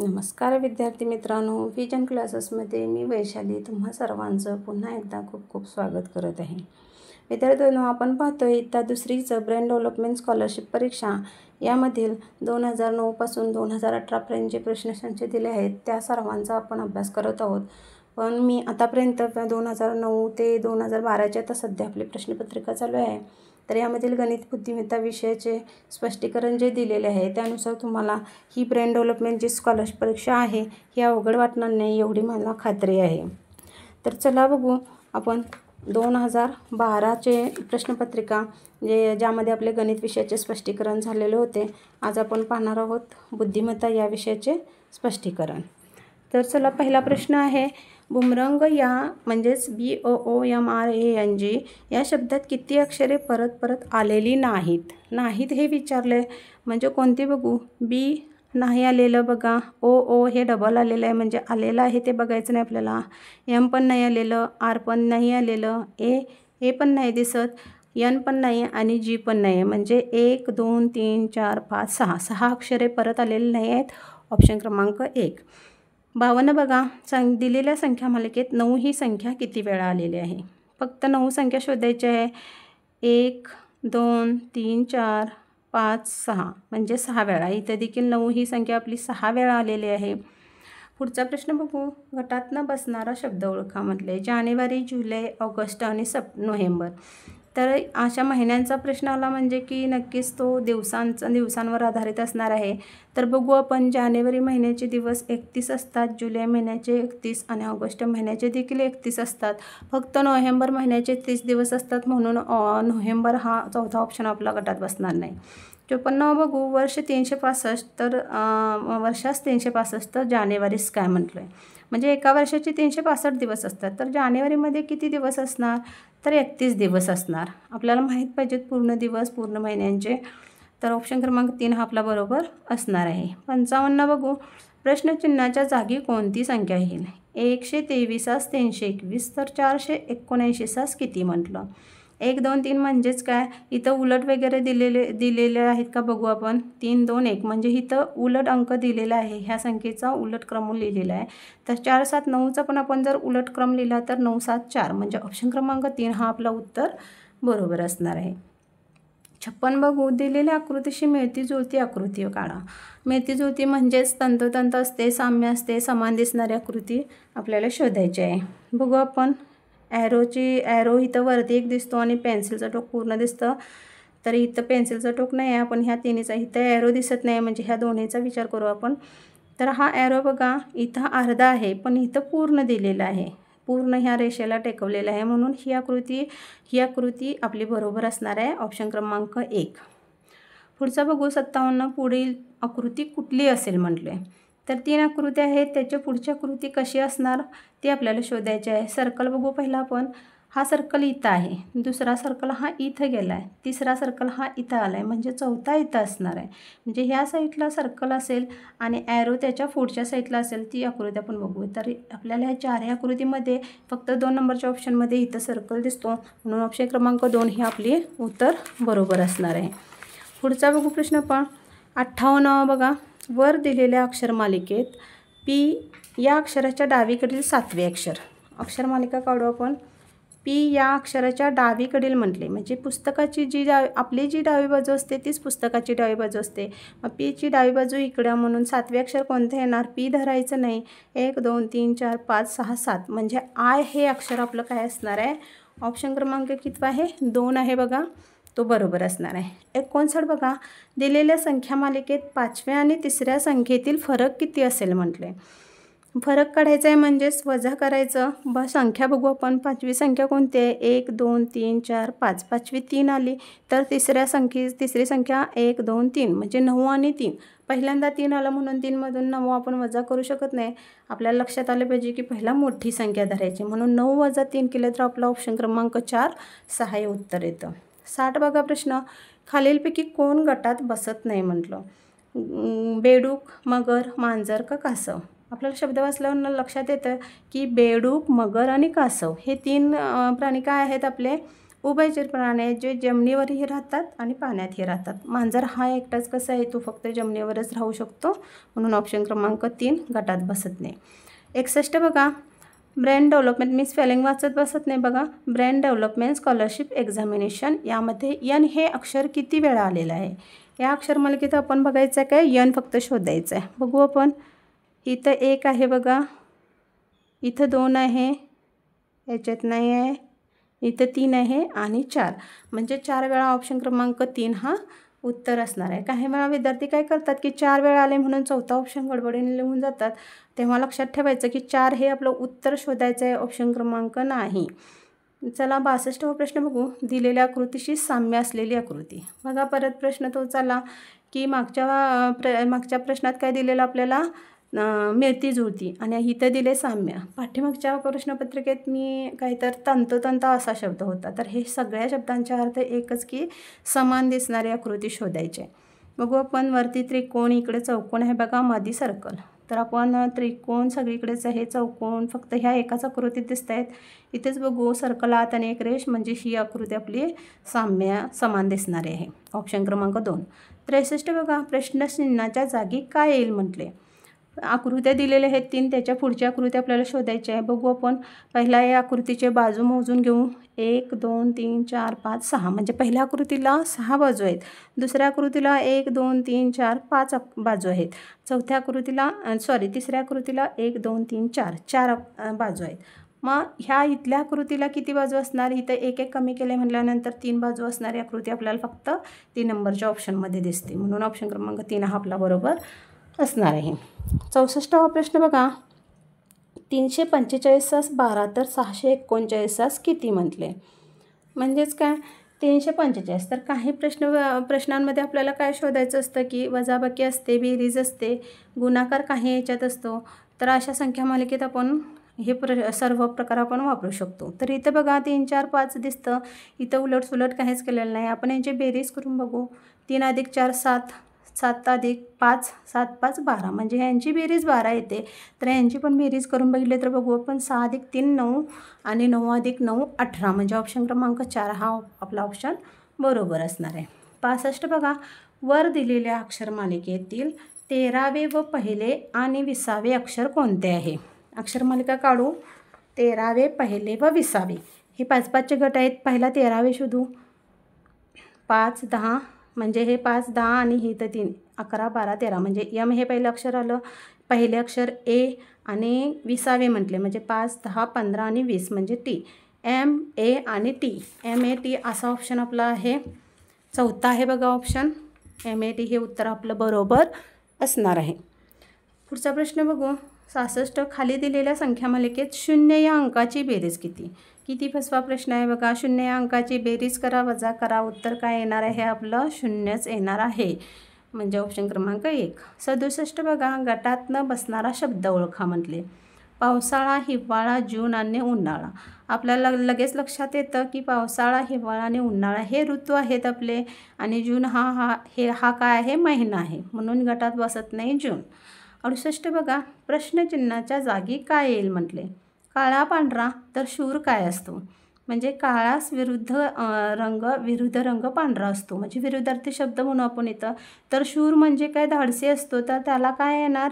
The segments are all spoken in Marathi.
नमस्कार विद्यार्थी मित्रांनो, विजन क्लासेसमध्ये मी वैशाली तुम्हा सर्वांचं पुन्हा एकदा खूप खूप स्वागत करत आहे. विद्यार्थ्यांनो, आपण पाहतोय इयत्ता दुसरीचं ब्रेन डेव्हलपमेंट स्कॉलरशिप परीक्षा यामधील 2009 पासून 2018 पर्यंत जे प्रश्नसंच दिले आहेत त्या सर्वांचा आपण अभ्यास करत आहोत. पण मी आतापर्यंत 2009 ते 2012ची आता सध्या आपली प्रश्नपत्रिका चालू आहे. तर यामधील गणित बुद्धिमत्ता विषयाचे स्पष्टीकरण जे दिलेले आहे त्यानुसार तुम्हाला ही ब्रेन डेव्हलपमेंटची स्कॉलरशिप परीक्षा आहे ही अवघड वाटणार नाही एवढी मला खात्री आहे. तर चला बघू आपण 2012चे प्रश्नपत्रिका ज्यामध्ये आपले गणित विषयाचे स्पष्टीकरण झालेले होते. आज आपण पाहणार आहोत बुद्धिमत्ता या विषयाचे स्पष्टीकरण. तर चला, पहिला प्रश्न आहे, बुमरंग या म्हणजेच BOOMRANG या शब्दात किती अक्षरे परत परत आलेली नाहीत हे विचारले. म्हणजे कोणती बघू? बी नाही आलेलं बघा, ओ हे डबल आलेलं आहे म्हणजे आलेलं आहे ते बघायचं नाही आपल्याला, M पण नाही आलेलं, R पण नाही आलेलं, ए पण नाही दिसत, N पण नाही आणि G पण नाही. म्हणजे 1 2 3 4 5 6 अक्षरे परत आलेले नाही आहेत. ऑप्शन क्रमांक 1. 52 बघा, दिलेल्या संख्या मालिकेत 9 ही संख्या किती वेळा आलेली आहे? फक्त 9 संख्या शोधायची आहे. 1 2 3 4 5 6 म्हणजे 6 वेळा. इथं देखील 9 ही संख्या आपली 6 वेळा आलेली आहे. पुढचा प्रश्न बघू, गटातनं बसणारा शब्द ओळखा म्हटले. जानेवारी, जुलै, ऑगस्ट आणि नोव्हेंबर. तर अशा महिन्यांचा प्रश्न आला म्हणजे की नक्कीच तो दिवसांवर आधारित असणार आहे. तर बघू आपण, जानेवारी महिन्याचे दिवस 31 असतात, जुलै महिन्याचे 31 आणि ऑगस्ट महिन्याचे देखील 31 असतात. फक्त नोव्हेंबर महिन्याचे 30 दिवस असतात म्हणून नोव्हेंबर हा चौथा ऑप्शन आपला गटात बसणार नाही. 54 बघू, वर्ष 365 तर वर्षास 365 तर जानेवारीच काय म्हटलं आहे. म्हणजे एका वर्षाचे 365 दिवस असतात. तर जानेवारीमध्ये किती दिवस असणार? तर 31 दिवस असणार. आपल्याला माहीत पाहिजेत पूर्ण दिवस पूर्ण महिन्यांचे. तर ऑप्शन क्रमांक 3 हा आपला बरोबर असणार आहे. 55 बघू, प्रश्नचिन्हाच्या जागी कोणती संख्या येईल? 123 321 तर 479 किती म्हटलं? 1 2 3 म्हणजेच काय? इथं उलट वगैरे दिलेले आहेत का बघू आपण. 3 2 1 म्हणजे इथं उलट अंक दिलेला आहे, ह्या संख्येचा उलट क्रम लिहिलेला आहे. तर 4 7 9चा पण आपण जर उलट क्रम लिहिला तर 9 7 4 म्हणजे ऑप्शन क्रमांक 3 हा आपला उत्तर बरोबर असणार आहे. 56 बघू, दिलेल्या आकृतीशी मिळती जुळती आकृती काढा. मिळती जुळती म्हणजेच तंतोतंत असते, साम्य असते, समान दिसणारी आकृती आपल्याला शोधायची आहे. बघू आपण, ॲरो इथं वरती एक दिसतो आणि पेन्सिलचं टोक पूर्ण दिसतं. तर इथं पेन्सिलचं टोक नाही आहे, आपण ह्या तिन्हीचा इथं ॲरो दिसत नाही म्हणजे ह्या दोन्हीचा विचार करू आपण. तर हा ॲरो बघा इथं अर्धा आहे पण इथं पूर्ण दिलेला आहे, पूर्ण ह्या रेषेला टेकवलेला आहे म्हणून ही आकृती आपली बरोबर असणार आहे. ऑप्शन क्रमांक 1. पुढचा बघू, 57 पुढील आकृती कुठली असेल म्हटले. तर 3 आकृत्या आहेत, त्याच्या पुढची आकृती कशी असणार ती आपल्याला शोधायची आहे. सर्कल बघू पहिला आपण. हा सर्कल इथं आहे, दुसरा सर्कल हा इथं गेला आहे, तिसरा सर्कल हा इथं आला आहे म्हणजे चौथा इथं असणार आहे. म्हणजे ह्या साईडला सर्कल असेल आणि ॲरो त्याच्या पुढच्या साईडला असेल ती आकृती आपण बघू. तर आपल्याला ह्या 4 आकृतीमध्ये फक्त 2 नंबरच्या ऑप्शनमध्ये इथं सर्कल दिसतो म्हणून ऑप्शन क्रमांक 2 ही आपली उत्तर बरोबर असणार आहे. पुढचा बघू प्रश्न पण 58 बघा, वर दिलेल्या अक्षरमालिकेत P या अक्षराच्या डावीकडील 7वे अक्षर. अक्षरमालिका काढू आपण. P या अक्षराच्या डावीकडील म्हटले म्हणजे पुस्तकाची आपली जी डावी बाजू असते तीच पुस्तकाची डावी बाजू असते. मग Pची डावी बाजू इकडं म्हणून 7वे अक्षर कोणतं येणार? P धरायचं नाही. 1 2 3 4 5 6 7 म्हणजे I हे अक्षर आपलं काय असणार आहे? ऑप्शन क्रमांक किती आहे? 2 आहे बघा, तो बरोबर असणार आहे. 59 बघा, दिलेल्या संख्या मालिकेत 5व्या आणि 3ऱ्या संख्येतील फरक किती असेल म्हटले. फरक काढायचा आहे म्हणजेच वजा करायचं. संख्या बघू आपण. 5वी संख्या कोणती आहे? 1 2 3 4 5. 5वी 3 आली तर तिसरी संख्या 1 2 3 म्हणजे 9 आणि 3. पहिल्यांदा 3 आलं म्हणून 3मधून 9 आपण वजा करू शकत नाही. आपल्याला लक्षात आलं पाहिजे की पहिला मोठी संख्या धरायची म्हणून 9 वजा 3 केलं तर आपला ऑप्शन क्रमांक 4 6 हे उत्तर येतं. 60 बघा प्रश्न, खालीलपैकी कोण गटात बसत नाही म्हटलं. बेडूक, मगर, मांजर का कासव. आपल्याला शब्द वाचल्यावर लक्षात येतं की बेडूक, मगर आणि कासव हे 3 प्राणी काय आहेत आपले? उभयचर प्राणी आहेत जे जमिनीवरही राहतात आणि पाण्यातही राहतात. मांजर हा एकटाच कसा आहे, तो फक्त जमिनीवरच राहू शकतो, म्हणून ऑप्शन क्रमांक 3 गटात बसत नाही. 61 बघा, ब्रेन डेव्हलपमेंट, मी स्पेलिंग वाचत बसत नाही बघा. ब्रेन डेव्हलपमेंट स्कॉलरशिप एक्झामिनेशन, यामध्ये यन हे अक्षर किती वेळा आलेलं आहे? या अक्षर मालिकेत आपण बघायचं आहे काय, यन फक्त शोधायचं आहे. बघू आपण. इथं 1 आहे बघा, इथं 2 आहे, याच्यात नाही आहे, इथं 3 आहे आणि 4, म्हणजे 4 वेळा ऑप्शन क्रमांक 3 हा उत्तर असणार आहे. काही वेळा विद्यार्थी काय करतात की 4 वेळा आले म्हणून चौथा ऑप्शन गडबडीने लिहून जातात. तेव्हा लक्षात ठेवायचं की 4 हे आपलं उत्तर शोधायचं आहे, ऑप्शन क्रमांक नाही. चला 62वा प्रश्न बघू. दिलेल्या आकृतीशी साम्य असलेली आकृती. बघा परत प्रश्न तो चला की मागच्या प्रश्नात काय दिलेलं आपल्याला, मिळती जुळती, आणि इथं दिले साम्य. पाठीमागच्या प्रश्नपत्रिकेत मी काहीतर तंतोतंत असा शब्द होता, तर हे सगळ्या शब्दांचा अर्थ एकच की समान दिसणारी आकृती शोधायची. बघू आपण. वरती त्रिकोण, इकडे चौकोन आहे बघा, मध्ये सर्कल. तर आपण त्रिकोण सगळीकडेच आहे, चौकोन फक्त ह्या एकाच आकृतीत दिसत आहेत. इथेच बघू सर्कल आत आणि एक रेष, म्हणजे ही आकृती आपली समान दिसणारी आहे, ऑप्शन क्रमांक 2. 63 बघा, प्रश्नचिन्हाच्या जागी काय येईल म्हटले. आकृत्या दिलेल्या आहेत 3, त्याच्या पुढची आकृती आपल्याला शोधायची आहे. बघू आपण. पहिला या आकृतीचे बाजू मोजून घेऊ. 1 2 3 4 5 6, म्हणजे पहिल्या आकृतीला 6 बाजू आहेत. दुसऱ्या आकृतीला 1 2 3 4 5 बाजू आहेत. तिसऱ्या आकृतीला 1 2 3 4 बाजू आहेत. मग ह्या इथल्या आकृतीला किती बाजू असणार, इथं 1 1 कमी केले म्हटल्यानंतर 3 बाजू असणारी आकृती आपल्याला फक्त 3 नंबरच्या ऑप्शनमध्ये दिसते, म्हणून ऑप्शन क्रमांक 3 हा आपला बरोबर असणार आहे. 64वा प्रश्न बघा. 345 तास 12 तर 639 तास किती म्हटले. म्हणजेच काय, 345. तर काही प्रश्नांमध्ये आपल्याला काय शोधायचं असतं की वजाबाकी असते, बेरीज असते, गुणाकार काही याच्यात असतो. तर अशा संख्या मालिकेत आपण हे सर्व प्रकार आपण वापरू शकतो. तर इथं बघा 3 4 5 दिसतं, इथं उलटसुलट काहीच केलेलं नाही. आपण यांची बेरीज करून बघू. 3 + 4 7, 7 + 5 7 5 12, म्हणजे यांची बेरीज 12 येते. तर यांची पण बेरीज करून बघितली तर बघू आपण. 6 + 3 9 आणि 9 + 9 18, म्हणजे ऑप्शन क्रमांक 4 हा आपला ऑप्शन बरोबर असणार आहे. 65 बघा. वर दिलेल्या अक्षर मालिकेतील 13वे व पहिले आणि 20वे अक्षर कोणते आहे. अक्षरमालिका काढू. 13वे, पहिले व 20वे, हे 5-5चे गट आहेत. पहिला 13वे शोधू. 5 10, म्हणजे हे 5 10 आणि हे तर 3 11 12 13, म्हणजे यम हे पहिलं अक्षर आलं. पहिले अक्षर ए आणि 20वे म्हटले म्हणजे 5 10 15 आणि 20, म्हणजे टी. एम ए आणि टी, MAT असा ऑप्शन आपला आहे. चौथा आहे बघा ऑप्शन MAT, हे उत्तर आपलं बरोबर असणार आहे. पुढचा प्रश्न बघू. 66. खाली दिलेल्या संख्या मालिकेत 0 या अंकाची बेरीज किती. किती फसवा प्रश्न आहे बघा. 0 या अंकाची बेरीज करा, वजा करा, उत्तर काय येणार आहे आपलं 0च येणार आहे, म्हणजे ऑप्शन क्रमांक 1. 67 बघा. गटातनं बसणारा शब्द ओळखा म्हटले. पावसाळा, हिवाळा, जून आणि उन्हाळा. आपल्याला लगेच लक्षात येतं की पावसाळा, हिवाळा आणि उन्हाळा हे ऋतू आहेत आपले, आणि जून हा काय आहे, महिना आहे, म्हणून गटात बसत नाही जून. 68 बघा. प्रश्नचिन्हाच्या जागी काय येईल म्हटले. काळा पांढरा तर शूर काय असतो, म्हणजे काळास विरुद्ध रंग पांढरा असतो, म्हणजे विरुद्धार्थी शब्द म्हणू आपण इथं. तर शूर म्हणजे काय, धाडसी असतो, तर त्याला काय येणार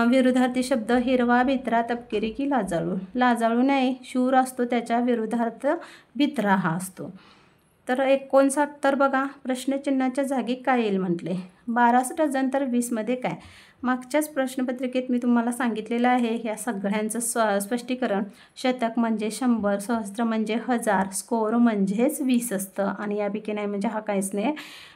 विरुद्धार्थी शब्द, हिरवा, भित्रा, तपकिरी की लाजाळू. लाजाळू नाही, शूर असतो, त्याच्या विरुद्धार्थ भित्रा हा असतो. तर 69 बघा. प्रश्नचिन्हाच्या जागी काय येईल म्हटले. 12 डझन तर 20मध्ये काय. मागच्याच प्रश्नपत्रिकेत मी तुम्हाला सांगितलेलं आहे ह्या सगळ्यांचं स्पष्टीकरण. शतक म्हणजे 100, सहस्त्र म्हणजे 1000, स्कोअर म्हणजेच 20 असतं, आणि यापैकी नाही म्हणजे हा काहीच नाही,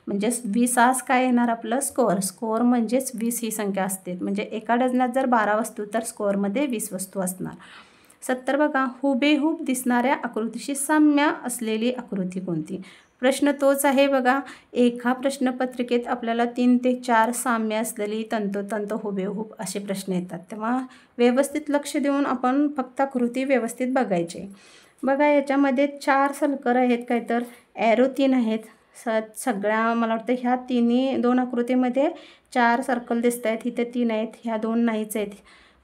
म्हणजे 20 आज काय येणार आपलं स्कोअर म्हणजेच 20 ही संख्या असते, म्हणजे एका डझनात जर 12 वस्तू तर स्कोअरमध्ये 20 वस्तू असणार. 70 बघा. हुबेहूब दिसणाऱ्या आकृतीशी साम्य असलेली आकृती कोणती. प्रश्न तोच आहे बघा. एका प्रश्नपत्रिकेत आपल्याला 3 ते 4 साम्य असलेली तंतोतंत हुबेहूब असे प्रश्न येतात, तेव्हा व्यवस्थित लक्ष देऊन आपण फक्त आकृती व्यवस्थित बघायचे. बघा याच्यामध्ये 4 सर्कल आहेत, काय तर ॲरो 3 आहेत. सगळ्या मला वाटतं ह्या 2 आकृतीमध्ये 4 सर्कल दिसत आहेत, इथे 3 आहेत, ह्या 2 नाहीच आहेत.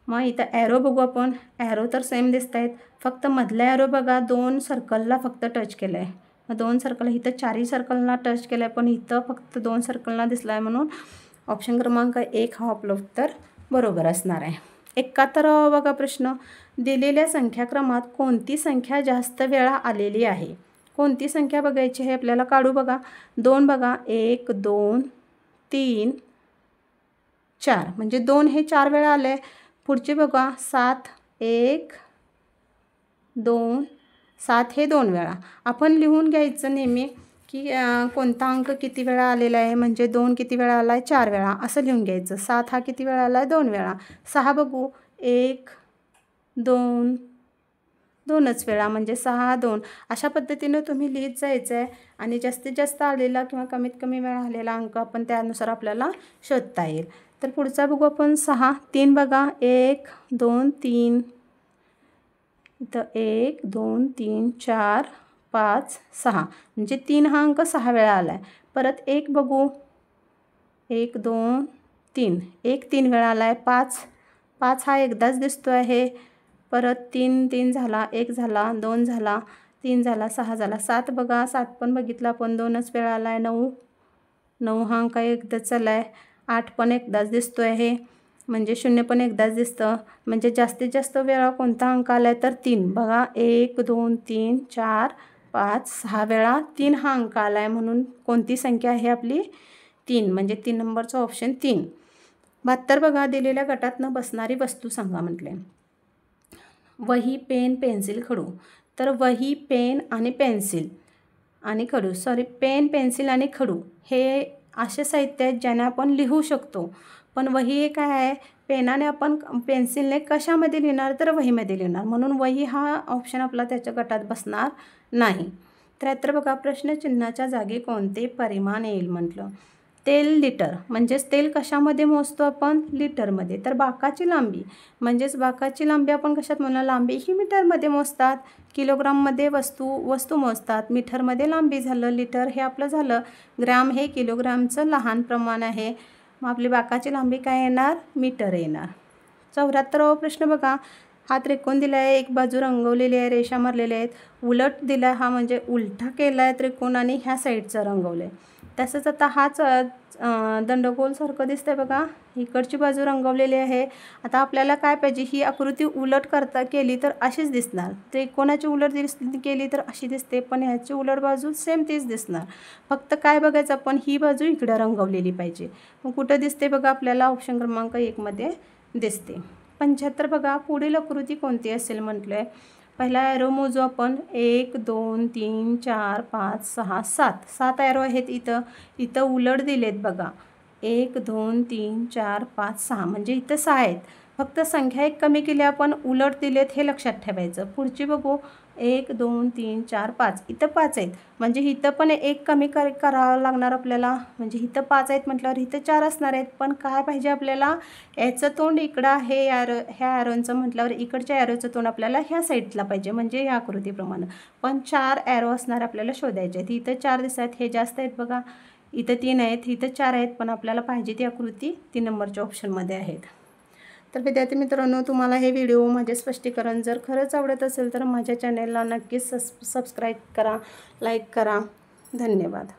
मग इथं ॲरो बघू आपण. ॲरो तर सेम दिसत आहेत, फक्त मधल्या ॲरो बघा 2 सर्कलला फक्त टच केलं आहे, 2 सर्कल इथं 4ही सर्कलला टच केलं आहे, पण इथं फक्त 2 सर्कलला दिसला आहे, म्हणून ऑप्शन क्रमांक 1 हा आपलं उत्तर बरोबर असणार आहे. 71 बघा प्रश्न, दिलेल्या संख्याक्रमात कोणती संख्या जास्त वेळा आलेली आहे? कोणती संख्या बघायची आहे आपल्याला? काढू बघा. 2 बघा, 1 2 3 4, म्हणजे 2 हे 4 वेळा आले. पुढचे बघा 7 1 2 7 हे 2 वेळा. आपण लिहून घ्यायचं नेहमी की कोणता अंक किती वेळा आलेला आहे, म्हणजे 2 किती वेळा आला आहे, 4 वेळा असं लिहून घ्यायचं. 7 हा किती वेळा आला आहे, 2 वेळा. 6 बघू, 1 2 2च वेळा, म्हणजे 6 2. अशा पद्धतीनं तुम्ही लिहित जायचं आहे आणि जास्तीत जास्त आलेला किंवा कमीत कमी वेळा आलेला अंक आपण त्यानुसार आपल्याला शोधता येईल. तर पुढचा बघू आपण 6 3 बघा, 1 2 3, इथं 1 2 3 4 5 6, म्हणजे 3 हा अंक 6 वेळा आला आहे. परत 1 बघू, 1 2 3, 1 3 वेळा आला आहे. 5 हा एकदाच दिसतो आहे. परत 3 3 झाला, 1 झाला, 2 झाला, 3 झाला, 6 झाला. 7 बघा, 7 पण बघितला आपण, 2च वेळा आला आहे. 9 हा अंक एकदाच आला आहे. 8 पण एकदाच दिसतो आहे, म्हणजे 0 पण एकदाच दिसतं. म्हणजे जास्तीत जास्त वेळा कोणता अंक आला आहे तर 3 बघा, 1 2 3 4 5 6 वेळा 3 हा अंक आला आहे, म्हणून कोणती संख्या आहे आपली? 3, म्हणजे 3 नंबरचा ऑप्शन 3. 72 बघा, दिलेल्या गटातनं बसणारी वस्तू सांगा म्हटले. वही पेन पेन्सिल खडू. तर वही पेन आणि पेन्सिल आणि खडू, पेन पेन्सिल आणि खडू हे असे साहित्य आहेत ज्याने आपण लिहू शकतो. पण वही हे काय आहे, पेनाने आपण पेन्सिलने कशामध्ये लिहिणार तर वहीमध्ये लिहिणार, म्हणून वही हा ऑप्शन आपला त्याच्या गटात बसणार नाही. 73 बघा, प्रश्नचिन्हाच्या जागी कोणते परिमाण येईल म्हटलं. तेल लिटर, म्हणजेच तेल कशामध्ये मोजतो आपण? लिटरमध्ये. तर बाकाची लांबी, म्हणजेच बाकाची लांबी आपण कशात म्हणणार? लांबी ही मीटरमध्ये मोजतात. किलोग्राममध्ये वस्तू मोजतात, मीटरमध्ये लांबी झालं. लिटर हे आपलं झालं. ग्रॅम हे किलोग्रामचं लहान प्रमाण आहे. मग आपली बाकाची लांबी काय येणार? मीटर येणार. 74वा प्रश्न बघा, हा त्रिकोण दिला आहे, एक बाजू रंगवलेली आहे, रेषा मारलेल्या आहेत. उलट दिला आहे, हा म्हणजे उलटा केला आहे त्रिकोण आणि ह्या साईडचं रंगवलं आहे. तसंच आता हाच दंडगोलसारखं दिसतंय बघा, इकडची बाजू रंगवलेली आहे. आता आपल्याला काय पाहिजे, ही आकृती उलट केली तर अशीच दिसणार. त्रिकोणाची उलट केली तर अशी दिसते, पण ह्याची उलट बाजू सेम तीच दिसणार. फक्त काय बघायचं आपण, ही बाजू इकडं रंगवलेली पाहिजे. मग कुठं दिसते बघा आपल्याला? ऑप्शन क्रमांक 1 मध्ये दिसते. 75 बघा, पुढील आकृती कोणती असेल म्हटलं आहे. पहिला ॲरो मोजू आपण. 1 2 3 4 5 6 7 ॲरो आहेत. इथं उलट दिलेत बघा. 1 2 3 4 5 6, म्हणजे इथं 6 आहेत. फक्त संख्या एक कमी केली आपण, उलट दिलेत हे लक्षात ठेवायचं. पुढची बघू, 1 2 3 4 5, इथं 5 आहेत, म्हणजे इथं पण एक कमी करावं लागणार आपल्याला. म्हणजे इथं 5 आहेत म्हटल्यावर इथं 4 असणार आहेत. पण काय पाहिजे आपल्याला? याचं तोंड इकडं आहे, ह्या ॲरोचं म्हटल्यावर इकडच्या ॲरोचं तोंड आपल्याला ह्या साईडला पाहिजे, म्हणजे ह्या आकृतीप्रमाणे. पण 4 ॲरो असणार आपल्याला शोधायचे आहेत. इथं 4 दिसत आहेत, हे जास्त आहेत बघा. इथं 3 आहेत, इथं 4 आहेत, पण आपल्याला पाहिजे ती आकृती 3 नंबरच्या ऑप्शनमध्ये आहेत. तर विद्यार्थी मित्रांनो, तुम्हाला हे व्हिडिओ माझे स्पष्टीकरण जर खरंच आवडत असेल तर माझ्या चॅनेलला नक्कीच सबस्क्राईब करा, लाईक करा. धन्यवाद.